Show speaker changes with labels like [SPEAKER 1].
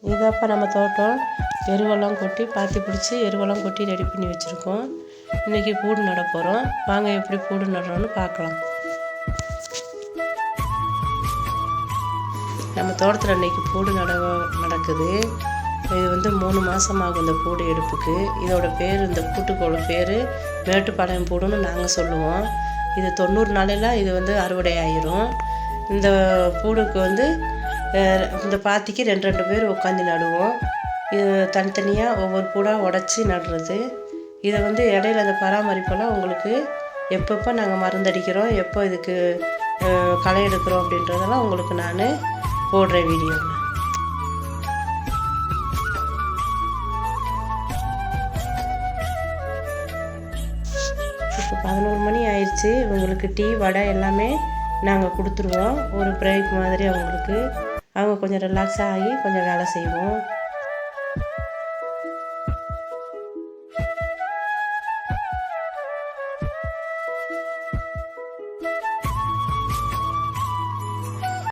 [SPEAKER 1] இதாப்பா நம்ம தோட்டம். எருவெல்லாம் கொட்டி பாத்தி பிடிச்சி எருவெல்லாம் கொட்டி ரெடி பண்ணி வச்சுருக்கோம். இன்றைக்கி பூடு நட போகிறோம். வாங்க எப்படி பூடு நடுறோன்னு பார்க்கலாம். நம்ம தோட்டத்தில் இன்றைக்கி பூடு நடக்குது. இது 3 மாதம் ஆகும் இந்த பூடு எடுப்புக்கு. இதோட பேர், இந்த பூட்டுக்கோட பேர் மேட்டுப்பாளையம் பூடுன்னு நாங்கள் சொல்லுவோம். இது 90 நாளையில் இது அறுவடை ஆயிரும். இந்த பூடுக்கு இந்த பாத்திக்கு 2 பேர் உட்காந்து நடுவோம். இது தனித்தனியாக ஒவ்வொரு பூடாக உடச்சி நடுறது. இதை இடையில அந்த பராமரிப்பெல்லாம் உங்களுக்கு எப்பப்போ நாங்கள் மருந்தடிக்கிறோம், எப்போ இதுக்கு களை எடுக்கிறோம் அப்படின்றதெல்லாம் உங்களுக்கு நான் போடுறேன் வீடியோவில். இப்போ 11 மணி ஆயிடுச்சு. இவங்களுக்கு டீ, வடை எல்லாமே நாங்கள் கொடுத்துருவோம். ஒரு பிரேக் மாதிரி அவங்க கொஞ்சம் ரிலாக்ஸாக ஆகி கொஞ்சம் வேலை செய்வோம்.